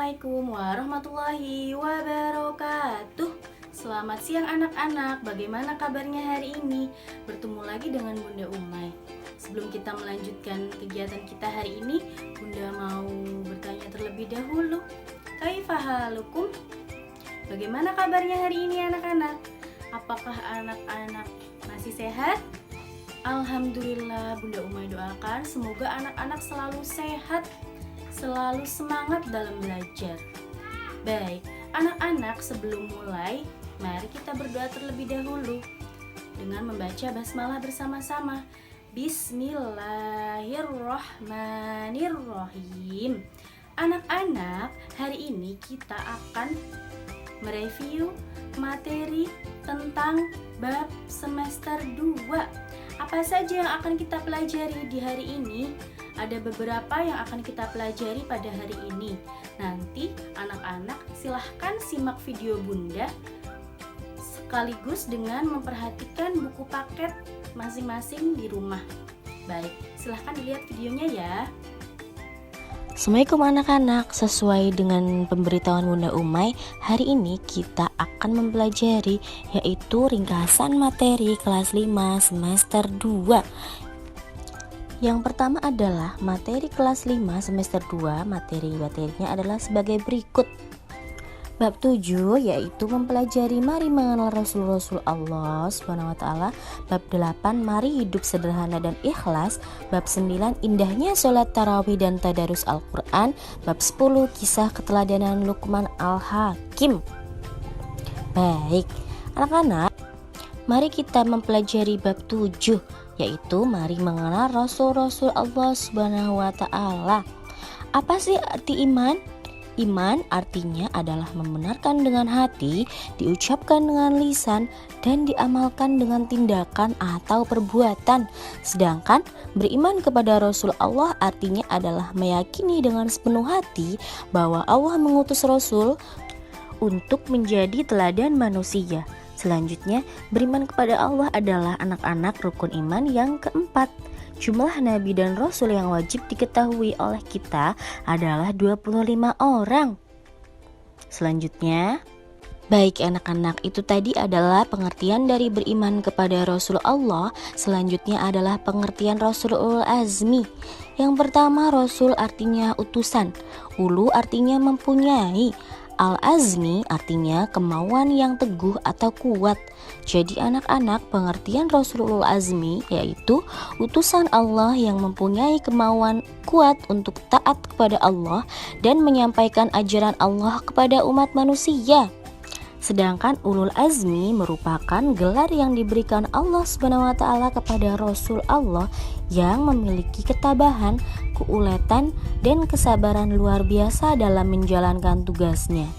Assalamualaikum warahmatullahi wabarakatuh. Selamat siang anak-anak, bagaimana kabarnya hari ini? Bertemu lagi dengan Bunda Umay. Sebelum kita melanjutkan kegiatan kita hari ini, Bunda mau bertanya terlebih dahulu. Kaifa halukum? Bagaimana kabarnya hari ini anak-anak? Apakah anak-anak masih sehat? Alhamdulillah, Bunda Umay doakan semoga anak-anak selalu sehat, selalu semangat dalam belajar. Baik, anak-anak, sebelum mulai, mari kita berdoa terlebih dahulu dengan membaca basmalah bersama-sama. Bismillahirrahmanirrahim. Anak-anak, hari ini kita akan mereview materi tentang bab semester 2. Apa saja yang akan kita pelajari di hari ini? Ada beberapa yang akan kita pelajari pada hari ini. Nanti anak-anak silahkan simak video Bunda sekaligus dengan memperhatikan buku paket masing-masing di rumah. Baik, silahkan dilihat videonya ya. Assalamualaikum anak-anak, sesuai dengan pemberitahuan Bunda Umay, hari ini kita akan mempelajari yaitu ringkasan materi kelas 5 semester 2. Yang pertama adalah materi kelas 5 semester 2, materinya adalah sebagai berikut. Bab 7 yaitu mempelajari mari mengenal Rasul-Rasul Allah SWT. Bab 8 mari hidup sederhana dan ikhlas. Bab 9 indahnya sholat tarawih dan tadarus Al-Quran. Bab 10 kisah keteladanan Luqman Al-Hakim. Baik anak-anak, mari kita mempelajari bab 7 yaitu mari mengenal Rasul-Rasul Allah SWT. Apa sih arti iman? Iman artinya adalah membenarkan dengan hati, diucapkan dengan lisan, dan diamalkan dengan tindakan atau perbuatan. Sedangkan beriman kepada Rasul Allah artinya adalah meyakini dengan sepenuh hati bahwa Allah mengutus Rasul untuk menjadi teladan manusia. Selanjutnya, beriman kepada Allah adalah anak-anak rukun iman yang keempat. Jumlah nabi dan rasul yang wajib diketahui oleh kita adalah 25 orang. Selanjutnya, baik anak-anak, itu tadi adalah pengertian dari beriman kepada Rasul Allah. Selanjutnya adalah pengertian Rasulul Azmi. Yang pertama, Rasul artinya utusan, ulu artinya mempunyai, Al-Azmi artinya kemauan yang teguh atau kuat. Jadi anak-anak, pengertian Rasulul Azmi yaitu utusan Allah yang mempunyai kemauan kuat untuk taat kepada Allah dan menyampaikan ajaran Allah kepada umat manusia. Sedangkan ulul azmi merupakan gelar yang diberikan Allah SWT kepada Rasul Allah yang memiliki ketabahan, keuletan, dan kesabaran luar biasa dalam menjalankan tugasnya.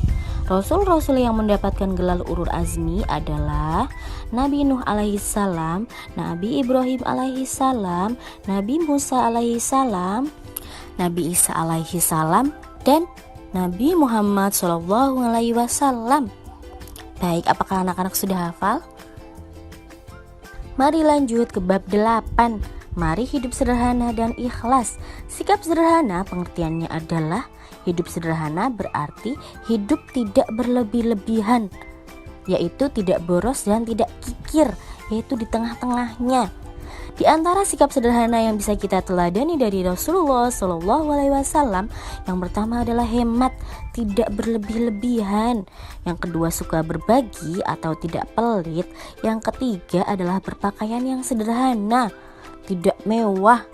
Rasul-rasul yang mendapatkan gelar ulul azmi adalah Nabi Nuh alaihissalam, Nabi Ibrahim alaihissalam, Nabi Musa alaihissalam, Nabi Isa alaihissalam, dan Nabi Muhammad SAW. Baik, apakah anak-anak sudah hafal? Mari lanjut ke bab 8. Mari hidup sederhana dan ikhlas. Sikap sederhana pengertiannya adalah hidup sederhana berarti hidup tidak berlebih-lebihan, yaitu tidak boros dan tidak kikir, yaitu di tengah-tengahnya. Di antara sikap sederhana yang bisa kita teladani dari Rasulullah SAW, yang pertama adalah hemat, tidak berlebih-lebihan. Yang kedua suka berbagi atau tidak pelit. Yang ketiga adalah berpakaian yang sederhana, tidak mewah.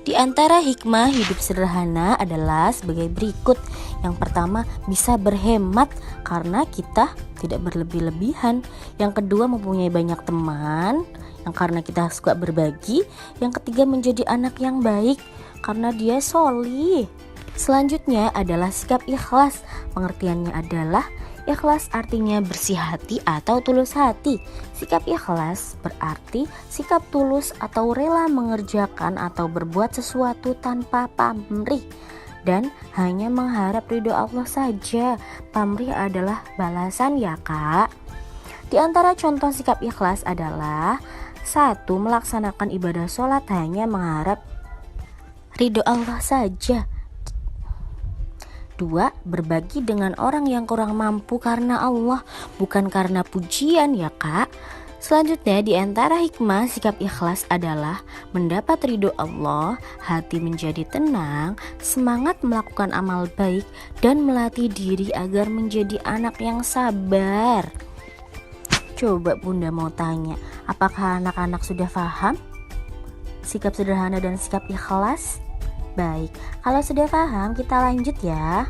Di antara hikmah hidup sederhana adalah sebagai berikut. Yang pertama, bisa berhemat karena kita tidak berlebih-lebihan. Yang kedua, mempunyai banyak teman yang karena kita suka berbagi. Yang ketiga, menjadi anak yang baik karena dia solih. Selanjutnya adalah sikap ikhlas. Pengertiannya adalah ikhlas artinya bersih hati atau tulus hati. Sikap ikhlas berarti sikap tulus atau rela mengerjakan atau berbuat sesuatu tanpa pamrih dan hanya mengharap ridho Allah saja. Pamrih adalah balasan ya kak. Di antara contoh sikap ikhlas adalah 1. Melaksanakan ibadah sholat hanya mengharap ridho Allah saja. 2. Berbagi dengan orang yang kurang mampu karena Allah, bukan karena pujian ya kak. Selanjutnya di antara hikmah sikap ikhlas adalah mendapat ridho Allah, hati menjadi tenang, semangat melakukan amal baik, dan melatih diri agar menjadi anak yang sabar. Coba bunda mau tanya, apakah anak-anak sudah paham sikap sederhana dan sikap ikhlas? Baik, kalau sudah paham kita lanjut ya.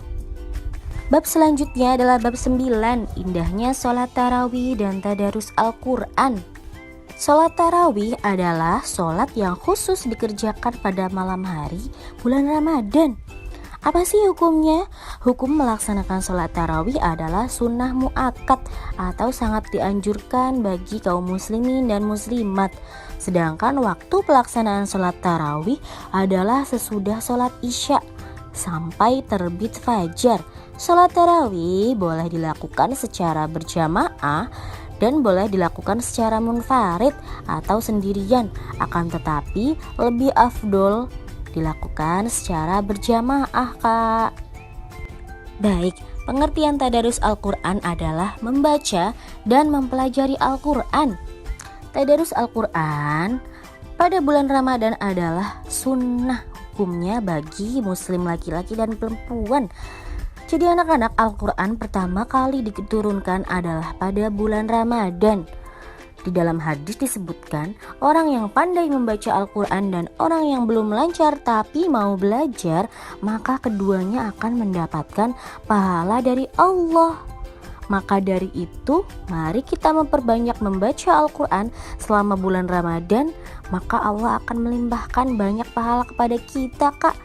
Bab selanjutnya adalah bab 9, indahnya sholat tarawih dan tadarus Al-Quran. Sholat tarawih adalah sholat yang khusus dikerjakan pada malam hari bulan Ramadan. Apa sih hukumnya? Hukum melaksanakan sholat tarawih adalah sunnah mu'akkad atau sangat dianjurkan bagi kaum muslimin dan muslimat. Sedangkan waktu pelaksanaan sholat tarawih adalah sesudah sholat isya sampai terbit fajar. Sholat tarawih boleh dilakukan secara berjamaah dan boleh dilakukan secara munfarid atau sendirian. Akan tetapi lebih afdol dilakukan secara berjamaah kak. Baik, pengertian tadarus Al-Quran adalah membaca dan mempelajari Al-Quran. Tadarus Al-Quran pada bulan Ramadan adalah sunnah hukumnya bagi muslim laki-laki dan perempuan. Jadi anak-anak, Al-Quran pertama kali diturunkan adalah pada bulan Ramadan. Di dalam hadis disebutkan, orang yang pandai membaca Al-Quran dan orang yang belum lancar tapi mau belajar, maka keduanya akan mendapatkan pahala dari Allah. Maka dari itu, mari kita memperbanyak membaca Al-Quran selama bulan Ramadan, maka Allah akan melimpahkan banyak pahala kepada kita kak.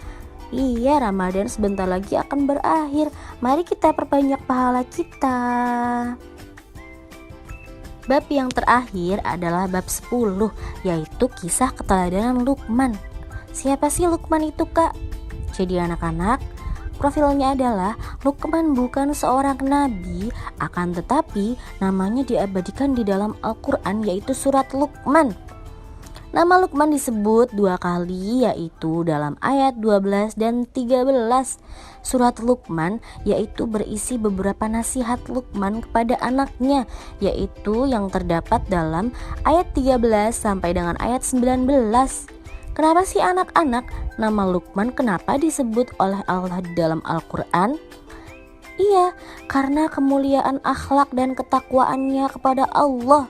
Iya, Ramadan sebentar lagi akan berakhir. Mari kita perbanyak pahala kita. Bab yang terakhir adalah bab 10, yaitu kisah keteladanan Luqman. Siapa sih Luqman itu kak? Jadi anak-anak, profilnya adalah Luqman bukan seorang nabi, akan tetapi namanya diabadikan di dalam Al-Quran, yaitu surat Luqman. Nama Luqman disebut 2 kali, yaitu dalam ayat 12 dan 13. Surat Luqman yaitu berisi beberapa nasihat Luqman kepada anaknya, yaitu yang terdapat dalam ayat 13 sampai dengan ayat 19. Kenapa sih anak-anak nama Luqman kenapa disebut oleh Allah di dalam Al-Quran? Iya, karena kemuliaan akhlak dan ketakwaannya kepada Allah.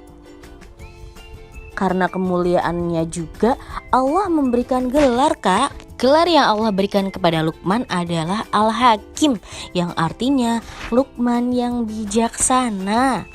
Karena kemuliaannya juga Allah memberikan gelar kak. Gelar yang Allah berikan kepada Luqman adalah Al-Hakim, yang artinya Luqman yang bijaksana.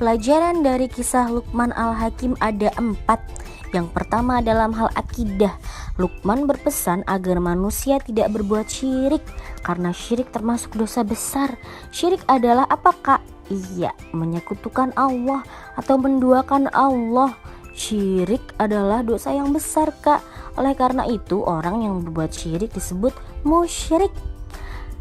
Pelajaran dari kisah Luqman Al-Hakim ada 4. Yang pertama dalam hal akidah, Luqman berpesan agar manusia tidak berbuat syirik, karena syirik termasuk dosa besar. Syirik adalah apa kak? Iya, menyekutukan Allah atau menduakan Allah. Syirik adalah dosa yang besar kak. Oleh karena itu orang yang berbuat syirik disebut musyrik.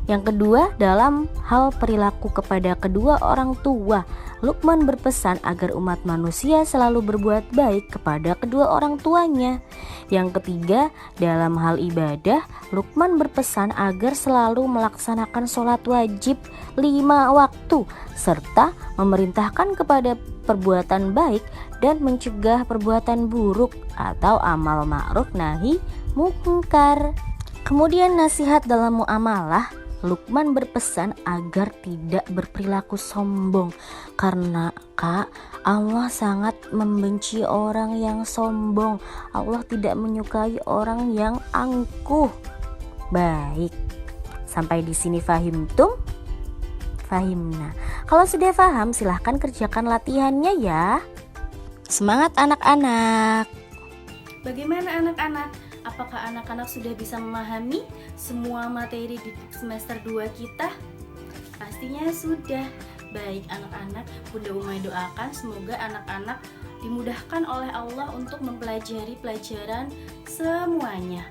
Yang kedua dalam hal perilaku kepada kedua orang tua, Luqman berpesan agar umat manusia selalu berbuat baik kepada kedua orang tuanya. Yang ketiga dalam hal ibadah, Luqman berpesan agar selalu melaksanakan sholat wajib 5 waktu serta memerintahkan kepada perbuatan baik dan mencegah perbuatan buruk atau amal ma'ruf nahi mungkar. Kemudian nasihat dalam muamalah, Luqman berpesan agar tidak berperilaku sombong, karena kak, Allah sangat membenci orang yang sombong. Allah tidak menyukai orang yang angkuh. Baik, sampai di sini fahimtum? Fahimna. Kalau sudah paham silahkan kerjakan latihannya ya. Semangat anak-anak. Bagaimana anak-anak? Apakah anak-anak sudah bisa memahami semua materi di semester 2 kita? Pastinya sudah. Baik anak-anak, Bunda Umay doakan semoga anak-anak dimudahkan oleh Allah untuk mempelajari pelajaran semuanya.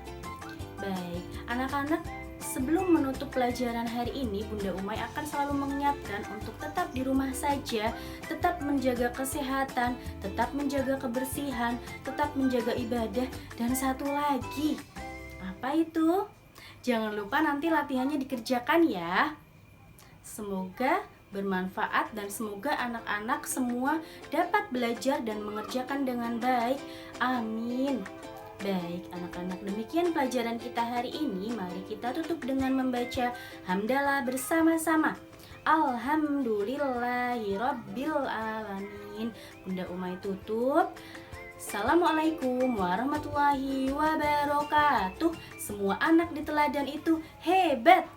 Baik, anak-anak, sebelum menutup pelajaran hari ini, Bunda Umay akan selalu mengingatkan untuk tetap di rumah saja, tetap menjaga kesehatan, tetap menjaga kebersihan, tetap menjaga ibadah, dan satu lagi, apa itu? Jangan lupa nanti latihannya dikerjakan ya. Semoga bermanfaat dan semoga anak-anak semua dapat belajar dan mengerjakan dengan baik. Amin. Baik anak-anak, demikian pelajaran kita hari ini. Mari kita tutup dengan membaca hamdalah bersama-sama. Alhamdulillahirabbil alamin. Bunda Umay tutup. Assalamualaikum warahmatullahi wabarakatuh. Semua anak di teladan itu hebat.